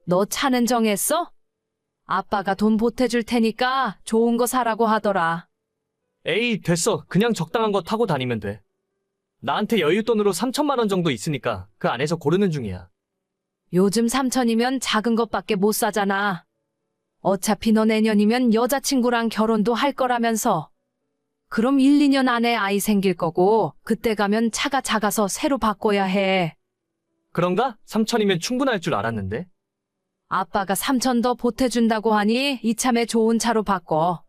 너 차는 정했어? 아빠가 돈 보태줄 테니까 좋은 거 사라고 하더라. 에이, 됐어. 그냥 적당한 거 타고 다니면 돼. 나한테 여윳돈으로 3천만 원 정도 있으니까 그 안에서 고르는 중이야. 요즘 3천이면 작은 것밖에 못 사잖아. 어차피 너 내년이면 여자친구랑 결혼도 할 거라면서. 그럼 1, 2년 안에 아이 생길 거고 그때 가면 차가 작아서 새로 바꿔야 해. 그런가? 3천이면 충분할 줄 알았는데. 아빠가 3천 더 보태준다고 하니 이참에 좋은 차로 바꿔.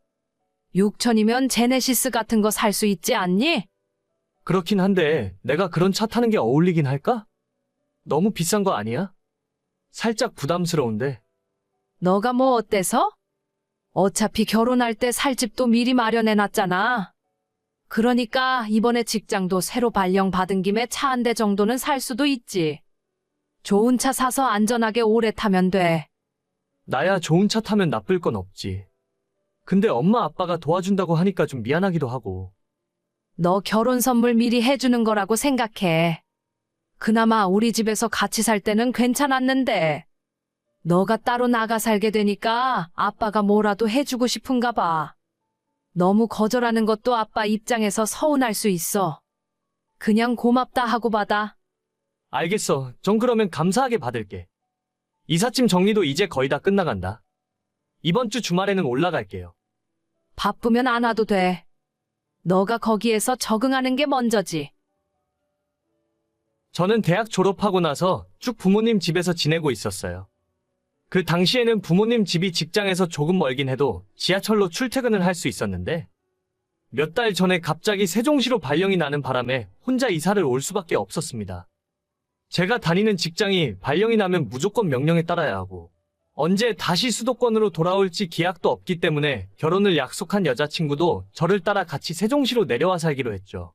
6천이면 제네시스 같은 거 살 수 있지 않니? 그렇긴 한데 내가 그런 차 타는 게 어울리긴 할까? 너무 비싼 거 아니야? 살짝 부담스러운데. 너가 뭐 어때서? 어차피 결혼할 때 살 집도 미리 마련해놨잖아. 그러니까 이번에 직장도 새로 발령받은 김에 차 한 대 정도는 살 수도 있지. 좋은 차 사서 안전하게 오래 타면 돼. 나야 좋은 차 타면 나쁠 건 없지. 근데 엄마 아빠가 도와준다고 하니까 좀 미안하기도 하고. 너 결혼 선물 미리 해주는 거라고 생각해. 그나마 우리 집에서 같이 살 때는 괜찮았는데. 너가 따로 나가 살게 되니까 아빠가 뭐라도 해주고 싶은가 봐. 너무 거절하는 것도 아빠 입장에서 서운할 수 있어. 그냥 고맙다 하고 받아. 알겠어. 전 그러면 감사하게 받을게. 이삿짐 정리도 이제 거의 다 끝나간다. 이번 주 주말에는 올라갈게요. 바쁘면 안 와도 돼. 너가 거기에서 적응하는 게 먼저지. 저는 대학 졸업하고 나서 쭉 부모님 집에서 지내고 있었어요. 그 당시에는 부모님 집이 직장에서 조금 멀긴 해도 지하철로 출퇴근을 할 수 있었는데 몇 달 전에 갑자기 세종시로 발령이 나는 바람에 혼자 이사를 올 수밖에 없었습니다. 제가 다니는 직장이 발령이 나면 무조건 명령에 따라야 하고 언제 다시 수도권으로 돌아올지 기약도 없기 때문에 결혼을 약속한 여자친구도 저를 따라 같이 세종시로 내려와 살기로 했죠.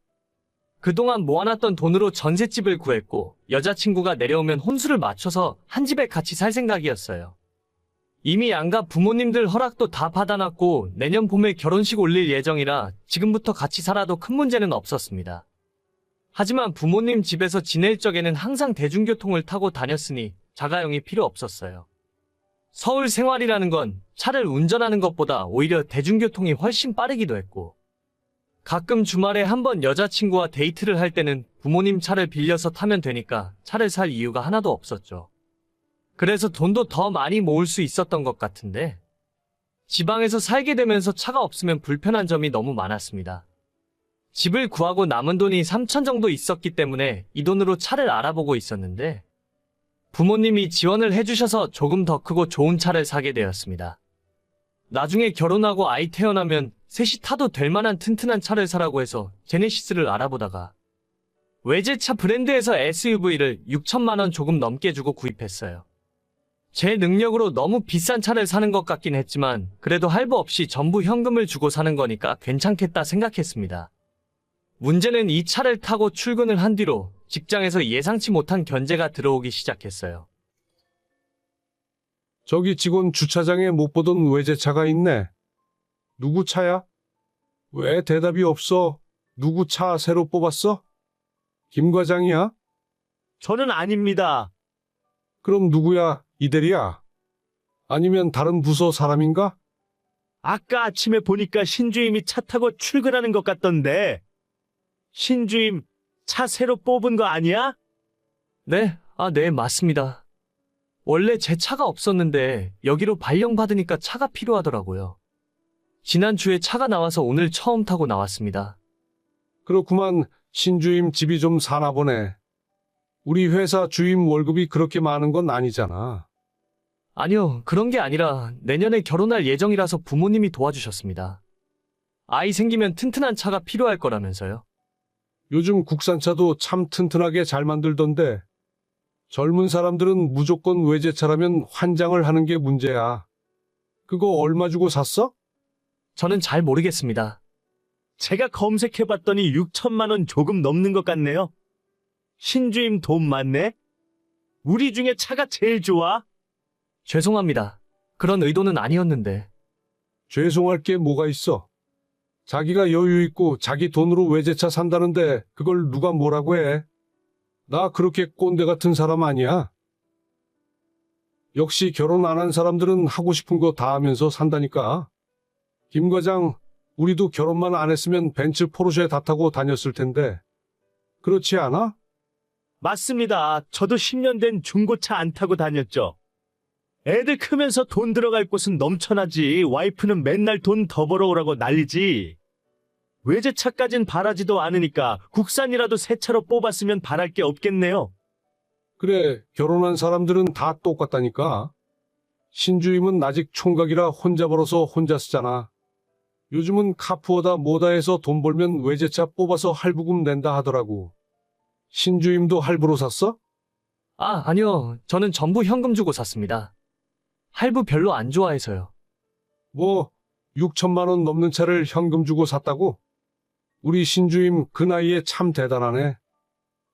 그동안 모아놨던 돈으로 전셋집을 구했고 여자친구가 내려오면 혼수를 맞춰서 한 집에 같이 살 생각이었어요. 이미 양가 부모님들 허락도 다 받아놨고 내년 봄에 결혼식 올릴 예정이라 지금부터 같이 살아도 큰 문제는 없었습니다. 하지만 부모님 집에서 지낼 적에는 항상 대중교통을 타고 다녔으니 자가용이 필요 없었어요. 서울 생활이라는 건 차를 운전하는 것보다 오히려 대중교통이 훨씬 빠르기도 했고 가끔 주말에 한번 여자친구와 데이트를 할 때는 부모님 차를 빌려서 타면 되니까 차를 살 이유가 하나도 없었죠. 그래서 돈도 더 많이 모을 수 있었던 것 같은데 지방에서 살게 되면서 차가 없으면 불편한 점이 너무 많았습니다. 집을 구하고 남은 돈이 3천 정도 있었기 때문에 이 돈으로 차를 알아보고 있었는데 부모님이 지원을 해주셔서 조금 더 크고 좋은 차를 사게 되었습니다. 나중에 결혼하고 아이 태어나면 셋이 타도 될 만한 튼튼한 차를 사라고 해서 제네시스를 알아보다가 외제차 브랜드에서 SUV를 6천만 원 조금 넘게 주고 구입했어요. 제 능력으로 너무 비싼 차를 사는 것 같긴 했지만 그래도 할부 없이 전부 현금을 주고 사는 거니까 괜찮겠다 생각했습니다. 문제는 이 차를 타고 출근을 한 뒤로 직장에서 예상치 못한 견제가 들어오기 시작했어요. 저기 직원 주차장에 못 보던 외제차가 있네. 누구 차야? 왜 대답이 없어? 누구 차 새로 뽑았어? 김 과장이야? 저는 아닙니다. 그럼 누구야? 이대리야? 아니면 다른 부서 사람인가? 아까 아침에 보니까 신주임이 차 타고 출근하는 것 같던데. 신주임, 차 새로 뽑은 거 아니야? 네, 네, 맞습니다. 원래 제 차가 없었는데 여기로 발령받으니까 차가 필요하더라고요. 지난주에 차가 나와서 오늘 처음 타고 나왔습니다. 그렇구만. 신주임 집이 좀 사나 보네. 우리 회사 주임 월급이 그렇게 많은 건 아니잖아. 아니요, 그런 게 아니라 내년에 결혼할 예정이라서 부모님이 도와주셨습니다. 아이 생기면 튼튼한 차가 필요할 거라면서요. 요즘 국산차도 참 튼튼하게 잘 만들던데. 젊은 사람들은 무조건 외제차라면 환장을 하는 게 문제야. 그거 얼마 주고 샀어? 저는 잘 모르겠습니다. 제가 검색해봤더니 6천만 원 조금 넘는 것 같네요. 신주임 돈 많네? 우리 중에 차가 제일 좋아? 죄송합니다. 그런 의도는 아니었는데. 죄송할 게 뭐가 있어? 자기가 여유 있고 자기 돈으로 외제차 산다는데 그걸 누가 뭐라고 해? 나 그렇게 꼰대 같은 사람 아니야. 역시 결혼 안 한 사람들은 하고 싶은 거 다 하면서 산다니까. 김 과장, 우리도 결혼만 안 했으면 벤츠 포르쉐 다 타고 다녔을 텐데. 그렇지 않아? 맞습니다. 저도 10년 된 중고차 안 타고 다녔죠. 애들 크면서 돈 들어갈 곳은 넘쳐나지. 와이프는 맨날 돈 더 벌어오라고 난리지. 외제차까진 바라지도 않으니까 국산이라도 새 차로 뽑았으면 바랄 게 없겠네요. 그래, 결혼한 사람들은 다 똑같다니까. 신주임은 아직 총각이라 혼자 벌어서 혼자 쓰잖아. 요즘은 카푸어다 뭐다 해서 돈 벌면 외제차 뽑아서 할부금 낸다 하더라고. 신주임도 할부로 샀어? 아, 아니요. 저는 전부 현금 주고 샀습니다. 할부 별로 안 좋아해서요. 뭐, 6천만 원 넘는 차를 현금 주고 샀다고? 우리 신주임 그 나이에 참 대단하네.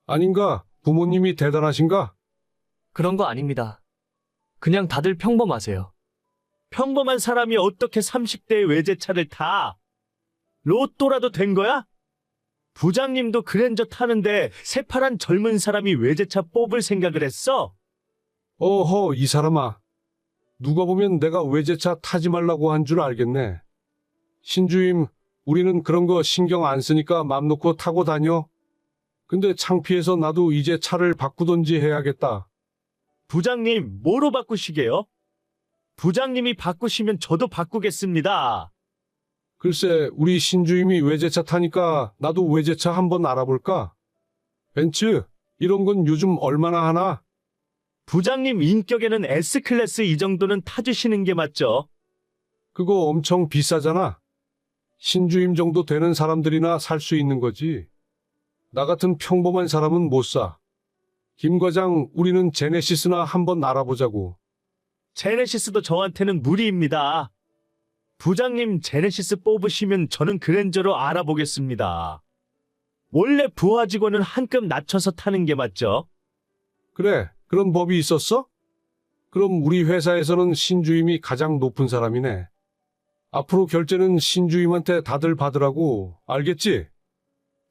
아닌가? 부모님이 대단하신가? 그런 거 아닙니다. 그냥 다들 평범하세요. 평범한 사람이 어떻게 30대의 외제차를 타? 로또라도 된 거야? 부장님도 그랜저 타는데 새파란 젊은 사람이 외제차 뽑을 생각을 했어? 어허, 이 사람아. 누가 보면 내가 외제차 타지 말라고 한 줄 알겠네. 신주임, 우리는 그런 거 신경 안 쓰니까 맘 놓고 타고 다녀. 근데 창피해서 나도 이제 차를 바꾸던지 해야겠다. 부장님, 뭐로 바꾸시게요? 부장님이 바꾸시면 저도 바꾸겠습니다. 글쎄, 우리 신주임이 외제차 타니까 나도 외제차 한번 알아볼까? 벤츠, 이런 건 요즘 얼마나 하나? 부장님 인격에는 S클래스 이 정도는 타주시는 게 맞죠? 그거 엄청 비싸잖아. 신주임 정도 되는 사람들이나 살 수 있는 거지. 나 같은 평범한 사람은 못 사. 김 과장, 우리는 제네시스나 한번 알아보자고. 제네시스도 저한테는 무리입니다. 부장님 제네시스 뽑으시면 저는 그랜저로 알아보겠습니다. 원래 부하 직원은 한 급 낮춰서 타는 게 맞죠? 그래, 그런 법이 있었어? 그럼 우리 회사에서는 신주임이 가장 높은 사람이네. 앞으로 결제는 신주임한테 다들 받으라고, 알겠지?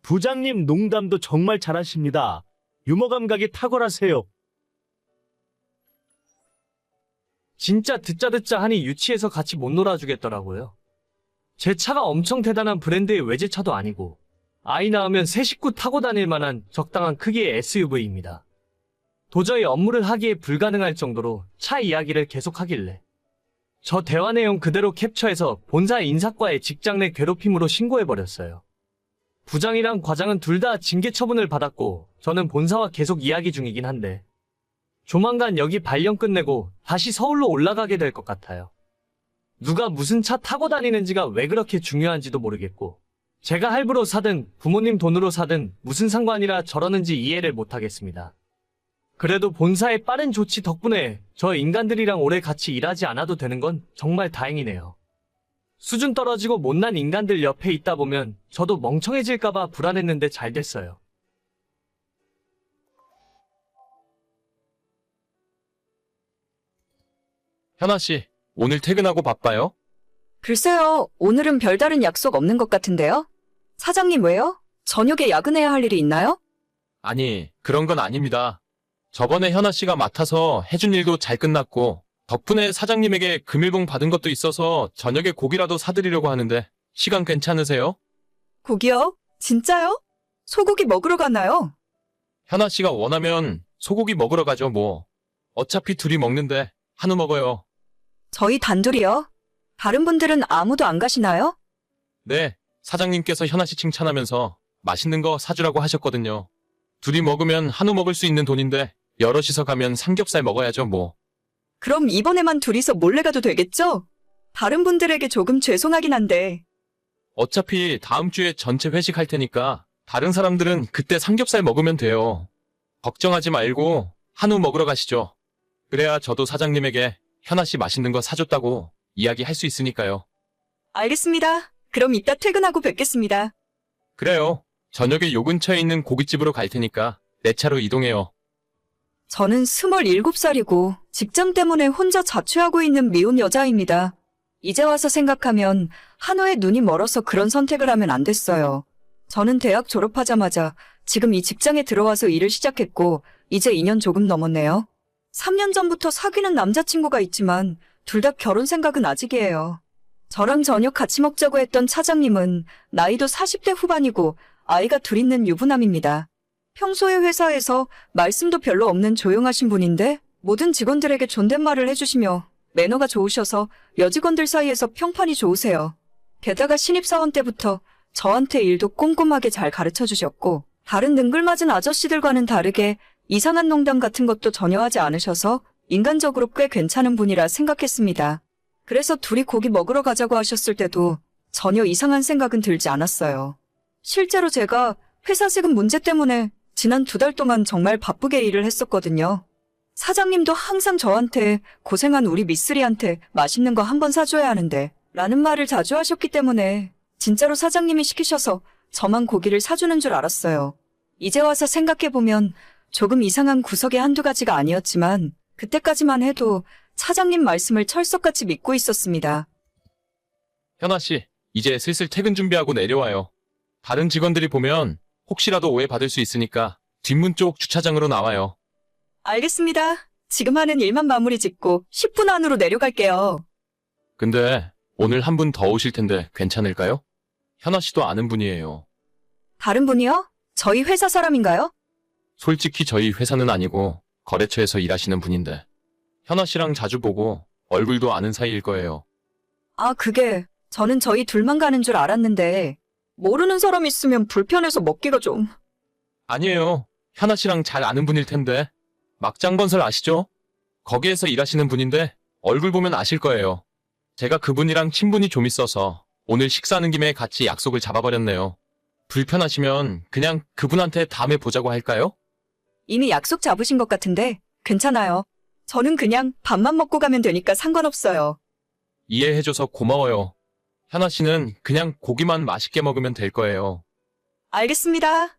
부장님 농담도 정말 잘하십니다. 유머 감각이 탁월하세요. 진짜 듣자 하니 유치해서 같이 못 놀아주겠더라고요. 제 차가 엄청 대단한 브랜드의 외제차도 아니고 아이 낳으면 새 식구 타고 다닐 만한 적당한 크기의 SUV입니다. 도저히 업무를 하기에 불가능할 정도로 차 이야기를 계속하길래 저 대화 내용 그대로 캡처해서 본사 인사과에 직장 내 괴롭힘으로 신고해버렸어요. 부장이랑 과장은 둘 다 징계 처분을 받았고 저는 본사와 계속 이야기 중이긴 한데 조만간 여기 발령 끝내고 다시 서울로 올라가게 될 것 같아요. 누가 무슨 차 타고 다니는지가 왜 그렇게 중요한지도 모르겠고 제가 할부로 사든 부모님 돈으로 사든 무슨 상관이라 저러는지 이해를 못하겠습니다. 그래도 본사의 빠른 조치 덕분에 저 인간들이랑 오래 같이 일하지 않아도 되는 건 정말 다행이네요. 수준 떨어지고 못난 인간들 옆에 있다 보면 저도 멍청해질까봐 불안했는데 잘 됐어요. 현아 씨, 오늘 퇴근하고 바빠요? 글쎄요, 오늘은 별다른 약속 없는 것 같은데요? 사장님 왜요? 저녁에 야근해야 할 일이 있나요? 아니, 그런 건 아닙니다. 저번에 현아 씨가 맡아서 해준 일도 잘 끝났고, 덕분에 사장님에게 금일봉 받은 것도 있어서 저녁에 고기라도 사드리려고 하는데, 시간 괜찮으세요? 고기요? 진짜요? 소고기 먹으러 가나요? 현아 씨가 원하면 소고기 먹으러 가죠, 뭐. 어차피 둘이 먹는데, 한우 먹어요. 저희 단둘이요? 다른 분들은 아무도 안 가시나요? 네, 사장님께서 현아 씨 칭찬하면서 맛있는 거 사주라고 하셨거든요. 둘이 먹으면 한우 먹을 수 있는 돈인데, 여럿이서 가면 삼겹살 먹어야죠, 뭐. 그럼 이번에만 둘이서 몰래 가도 되겠죠? 다른 분들에게 조금 죄송하긴 한데. 어차피 다음 주에 전체 회식할 테니까 다른 사람들은 그때 삼겹살 먹으면 돼요. 걱정하지 말고 한우 먹으러 가시죠. 그래야 저도 사장님에게 현아 씨 맛있는 거 사줬다고 이야기할 수 있으니까요. 알겠습니다. 그럼 이따 퇴근하고 뵙겠습니다. 그래요. 저녁에 요 근처에 있는 고깃집으로 갈 테니까 내 차로 이동해요. 저는 27살이고 직장 때문에 혼자 자취하고 있는 미혼 여자입니다. 이제 와서 생각하면 한우에 눈이 멀어서 그런 선택을 하면 안 됐어요. 저는 대학 졸업하자마자 지금 이 직장에 들어와서 일을 시작했고 이제 2년 조금 넘었네요. 3년 전부터 사귀는 남자친구가 있지만 둘 다 결혼 생각은 아직이에요. 저랑 저녁 같이 먹자고 했던 차장님은 나이도 40대 후반이고 아이가 둘 있는 유부남입니다. 평소에 회사에서 말씀도 별로 없는 조용하신 분인데 모든 직원들에게 존댓말을 해주시며 매너가 좋으셔서 여직원들 사이에서 평판이 좋으세요. 게다가 신입사원 때부터 저한테 일도 꼼꼼하게 잘 가르쳐 주셨고 다른 능글맞은 아저씨들과는 다르게 이상한 농담 같은 것도 전혀 하지 않으셔서 인간적으로 꽤 괜찮은 분이라 생각했습니다. 그래서 둘이 고기 먹으러 가자고 하셨을 때도 전혀 이상한 생각은 들지 않았어요. 실제로 제가 회사 세금 문제 때문에 지난 2달 동안 정말 바쁘게 일을 했었거든요. 사장님도 항상 저한테 고생한 우리 미쓰리한테 맛있는 거 한번 사줘야 하는데 라는 말을 자주 하셨기 때문에 진짜로 사장님이 시키셔서 저만 고기를 사주는 줄 알았어요. 이제 와서 생각해보면 조금 이상한 구석의 한두 가지가 아니었지만 그때까지만 해도 차장님 말씀을 철석같이 믿고 있었습니다. 현아 씨, 이제 슬슬 퇴근 준비하고 내려와요. 다른 직원들이 보면 혹시라도 오해받을 수 있으니까 뒷문 쪽 주차장으로 나와요. 알겠습니다. 지금 하는 일만 마무리 짓고 10분 안으로 내려갈게요. 근데 오늘 한 분 더 오실 텐데 괜찮을까요? 현아 씨도 아는 분이에요. 다른 분이요? 저희 회사 사람인가요? 솔직히 저희 회사는 아니고 거래처에서 일하시는 분인데 현아 씨랑 자주 보고 얼굴도 아는 사이일 거예요. 아, 그게 저는 저희 둘만 가는 줄 알았는데 모르는 사람 있으면 불편해서 먹기가 좀... 아니에요. 현아 씨랑 잘 아는 분일 텐데. 막장건설 아시죠? 거기에서 일하시는 분인데 얼굴 보면 아실 거예요. 제가 그분이랑 친분이 좀 있어서 오늘 식사하는 김에 같이 약속을 잡아버렸네요. 불편하시면 그냥 그분한테 다음에 보자고 할까요? 이미 약속 잡으신 것 같은데 괜찮아요. 저는 그냥 밥만 먹고 가면 되니까 상관없어요. 이해해줘서 고마워요. 현아 씨는 그냥 고기만 맛있게 먹으면 될 거예요. 알겠습니다.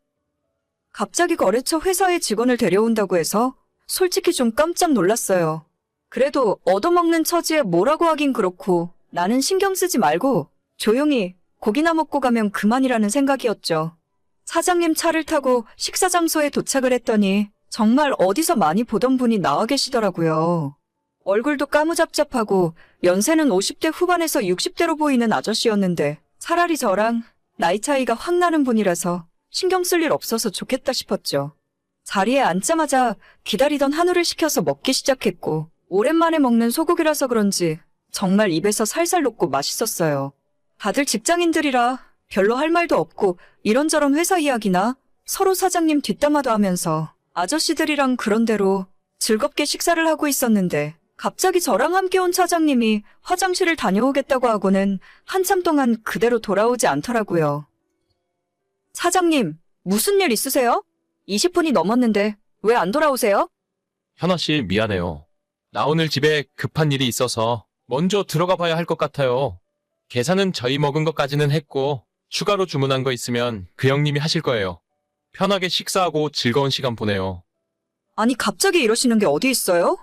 갑자기 거래처 회사에 직원을 데려온다고 해서 솔직히 좀 깜짝 놀랐어요. 그래도 얻어먹는 처지에 뭐라고 하긴 그렇고 나는 신경 쓰지 말고 조용히 고기나 먹고 가면 그만이라는 생각이었죠. 사장님 차를 타고 식사 장소에 도착을 했더니 정말 어디서 많이 보던 분이 나와 계시더라고요. 얼굴도 까무잡잡하고 연세는 50대 후반에서 60대로 보이는 아저씨였는데 차라리 저랑 나이 차이가 확 나는 분이라서 신경 쓸 일 없어서 좋겠다 싶었죠. 자리에 앉자마자 기다리던 한우를 시켜서 먹기 시작했고 오랜만에 먹는 소고기라서 그런지 정말 입에서 살살 녹고 맛있었어요. 다들 직장인들이라 별로 할 말도 없고 이런저런 회사 이야기나 서로 사장님 뒷담화도 하면서 아저씨들이랑 그런대로 즐겁게 식사를 하고 있었는데 갑자기 저랑 함께 온 차장님이 화장실을 다녀오겠다고 하고는 한참 동안 그대로 돌아오지 않더라고요. 사장님, 무슨 일 있으세요? 20분이 넘었는데 왜 안 돌아오세요? 현아 씨 미안해요. 나 오늘 집에 급한 일이 있어서 먼저 들어가 봐야 할 것 같아요. 계산은 저희 먹은 것까지는 했고 추가로 주문한 거 있으면 그 형님이 하실 거예요. 편하게 식사하고 즐거운 시간 보내요. 아니 갑자기 이러시는 게 어디 있어요?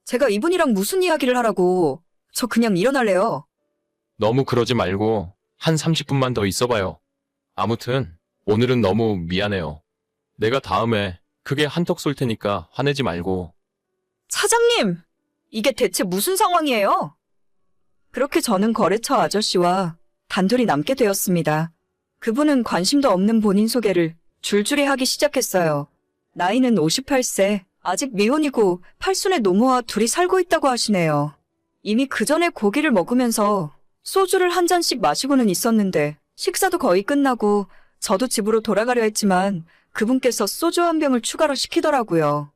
제가 이분이랑 무슨 이야기를 하라고. 저 그냥 일어날래요. 너무 그러지 말고 한 30분만 더 있어봐요. 아무튼 오늘은 너무 미안해요. 내가 다음에 크게 한턱 쏠 테니까 화내지 말고. 사장님! 이게 대체 무슨 상황이에요? 그렇게 저는 거래처 아저씨와 단둘이 남게 되었습니다. 그분은 관심도 없는 본인 소개를 줄줄이 하기 시작했어요. 나이는 58세, 아직 미혼이고 팔순의 노모와 둘이 살고 있다고 하시네요. 이미 그 전에 고기를 먹으면서 소주를 한 잔씩 마시고는 있었는데 식사도 거의 끝나고 저도 집으로 돌아가려 했지만 그분께서 소주 한 병을 추가로 시키더라고요.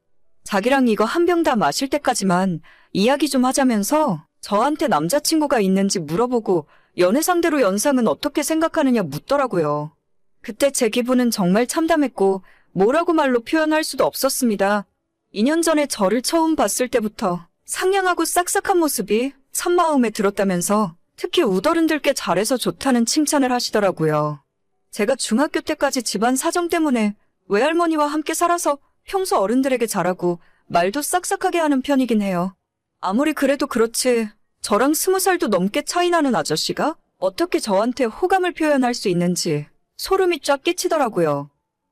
자기랑 이거 한 병 다 마실 때까지만 이야기 좀 하자면서 저한테 남자친구가 있는지 물어보고 연애 상대로 연상은 어떻게 생각하느냐 묻더라고요. 그때 제 기분은 정말 참담했고 뭐라고 말로 표현할 수도 없었습니다. 2년 전에 저를 처음 봤을 때부터 상냥하고 싹싹한 모습이 참 마음에 들었다면서 특히 우더른들께 잘해서 좋다는 칭찬을 하시더라고요. 제가 중학교 때까지 집안 사정 때문에 외할머니와 함께 살아서 평소 어른들에게 잘하고 말도 싹싹하게 하는 편이긴 해요. 아무리 그래도 그렇지 저랑 20살도 넘게 차이 나는 아저씨가 어떻게 저한테 호감을 표현할 수 있는지 소름이 쫙 끼치더라고요.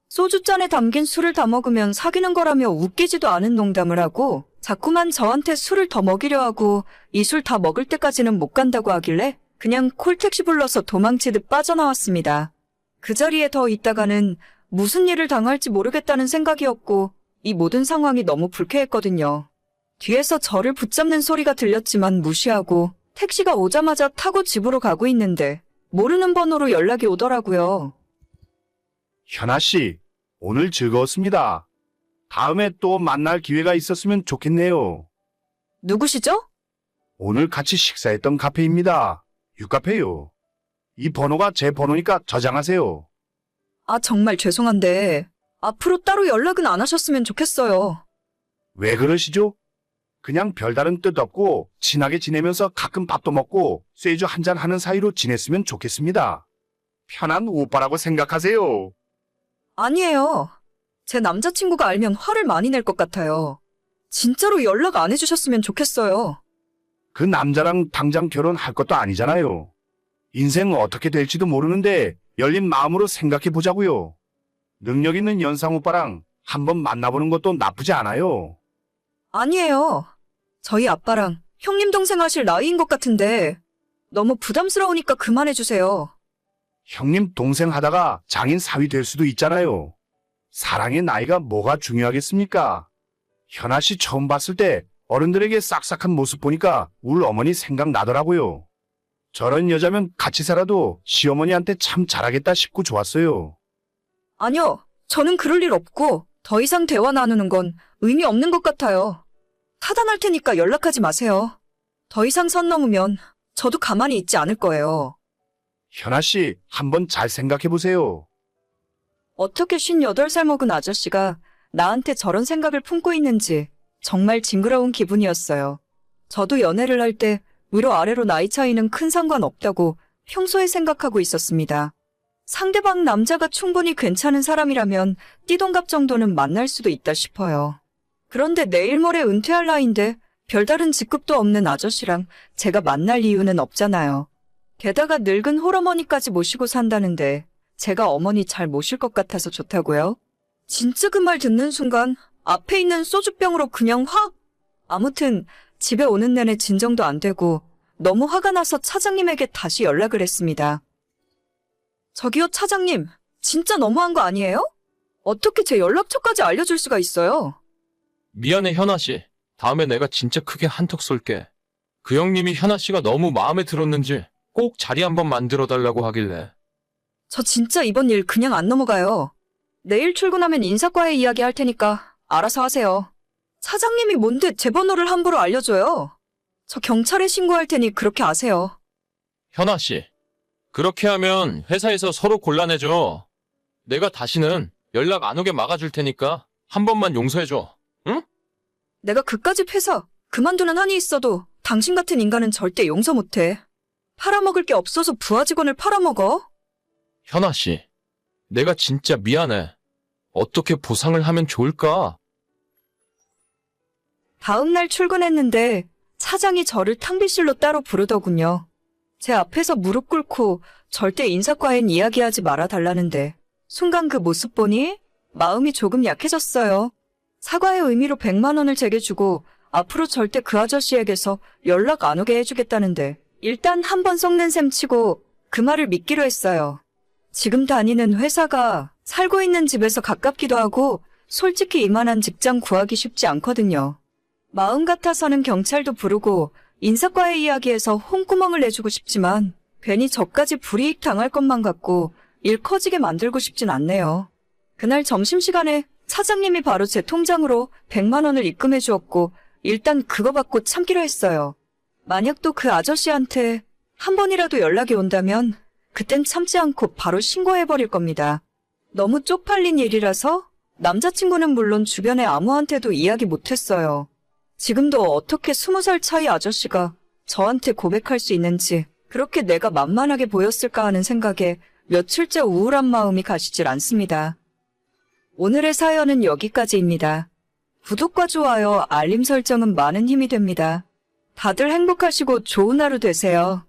소주잔에 담긴 술을 다 먹으면 사귀는 거라며 웃기지도 않은 농담을 하고 자꾸만 저한테 술을 더 먹이려 하고 이 술 다 먹을 때까지는 못 간다고 하길래 그냥 콜택시 불러서 도망치듯 빠져나왔습니다. 그 자리에 더 있다가는 무슨 일을 당할지 모르겠다는 생각이었고 이 모든 상황이 너무 불쾌했거든요. 뒤에서 저를 붙잡는 소리가 들렸지만 무시하고 택시가 오자마자 타고 집으로 가고 있는데 모르는 번호로 연락이 오더라고요. 현아 씨, 오늘 즐거웠습니다. 다음에 또 만날 기회가 있었으면 좋겠네요. 누구시죠? 오늘 같이 식사했던 카페입니다. 유카페요. 이 번호가 제 번호니까 저장하세요. 아, 정말 죄송한데 앞으로 따로 연락은 안 하셨으면 좋겠어요. 왜 그러시죠? 그냥 별다른 뜻 없고 친하게 지내면서 가끔 밥도 먹고 쇠주 한잔 하는 사이로 지냈으면 좋겠습니다. 편한 오빠라고 생각하세요. 아니에요. 제 남자친구가 알면 화를 많이 낼 것 같아요. 진짜로 연락 안 해주셨으면 좋겠어요. 그 남자랑 당장 결혼할 것도 아니잖아요. 인생 어떻게 될지도 모르는데 열린 마음으로 생각해 보자고요. 능력 있는 연상 오빠랑 한번 만나보는 것도 나쁘지 않아요. 아니에요. 저희 아빠랑 형님 동생 하실 나이인 것 같은데 너무 부담스러우니까 그만해주세요. 형님 동생 하다가 장인 사위 될 수도 있잖아요. 사랑의 나이가 뭐가 중요하겠습니까? 현아 씨 처음 봤을 때 어른들에게 싹싹한 모습 보니까 울 어머니 생각나더라고요. 저런 여자면 같이 살아도 시어머니한테 참 잘하겠다 싶고 좋았어요. 아니요. 저는 그럴 일 없고 더 이상 대화 나누는 건 의미 없는 것 같아요. 차단할 테니까 연락하지 마세요. 더 이상 선 넘으면 저도 가만히 있지 않을 거예요. 현아 씨 한번 잘 생각해 보세요. 어떻게 58살 먹은 아저씨가 나한테 저런 생각을 품고 있는지 정말 징그러운 기분이었어요. 저도 연애를 할 때 위로아래로 나이 차이는 큰 상관없다고 평소에 생각하고 있었습니다. 상대방 남자가 충분히 괜찮은 사람이라면 띠동갑 정도는 만날 수도 있다 싶어요. 그런데 내일 모레 은퇴할 나이인데 별다른 직급도 없는 아저씨랑 제가 만날 이유는 없잖아요. 게다가 늙은 홀어머니까지 모시고 산다는데 제가 어머니 잘 모실 것 같아서 좋다고요? 진짜 그 말 듣는 순간 앞에 있는 소주병으로 그냥 확! 아무튼 집에 오는 내내 진정도 안 되고 너무 화가 나서 차장님에게 다시 연락을 했습니다. 저기요 차장님, 진짜 너무한 거 아니에요? 어떻게 제 연락처까지 알려줄 수가 있어요? 미안해, 현아 씨. 다음에 내가 진짜 크게 한턱 쏠게. 그 형님이 현아 씨가 너무 마음에 들었는지 꼭 자리 한번 만들어 달라고 하길래. 저 진짜 이번 일 그냥 안 넘어가요. 내일 출근하면 인사과에 이야기할 테니까 알아서 하세요. 사장님이 뭔데 제 번호를 함부로 알려줘요. 저 경찰에 신고할 테니 그렇게 아세요. 현아 씨, 그렇게 하면 회사에서 서로 곤란해져. 내가 다시는 연락 안 오게 막아줄 테니까 한 번만 용서해줘. 응? 내가 그까짓 회사 그만두는 한이 있어도 당신 같은 인간은 절대 용서 못해. 팔아먹을 게 없어서 부하 직원을 팔아먹어? 현아 씨, 내가 진짜 미안해. 어떻게 보상을 하면 좋을까? 다음 날 출근했는데 차장이 저를 탕비실로 따로 부르더군요. 제 앞에서 무릎 꿇고 절대 인사과엔 이야기하지 말아달라는데 순간 그 모습 보니 마음이 조금 약해졌어요. 사과의 의미로 100만 원을 제게 주고 앞으로 절대 그 아저씨에게서 연락 안 오게 해주겠다는데 일단 한번 속는 셈 치고 그 말을 믿기로 했어요. 지금 다니는 회사가 살고 있는 집에서 가깝기도 하고 솔직히 이만한 직장 구하기 쉽지 않거든요. 마음 같아서는 경찰도 부르고 인사과의 이야기에서 홍구멍을 내주고 싶지만 괜히 저까지 불이익 당할 것만 같고 일 커지게 만들고 싶진 않네요. 그날 점심시간에 차장님이 바로 제 통장으로 100만 원을 입금해 주었고 일단 그거 받고 참기로 했어요. 만약 또 그 아저씨한테 한 번이라도 연락이 온다면 그땐 참지 않고 바로 신고해버릴 겁니다. 너무 쪽팔린 일이라서 남자친구는 물론 주변에 아무한테도 이야기 못했어요. 지금도 어떻게 20살 차이 아저씨가 저한테 고백할 수 있는지 그렇게 내가 만만하게 보였을까 하는 생각에 며칠째 우울한 마음이 가시질 않습니다. 오늘의 사연은 여기까지입니다. 구독과 좋아요, 알림 설정은 많은 힘이 됩니다. 다들 행복하시고 좋은 하루 되세요.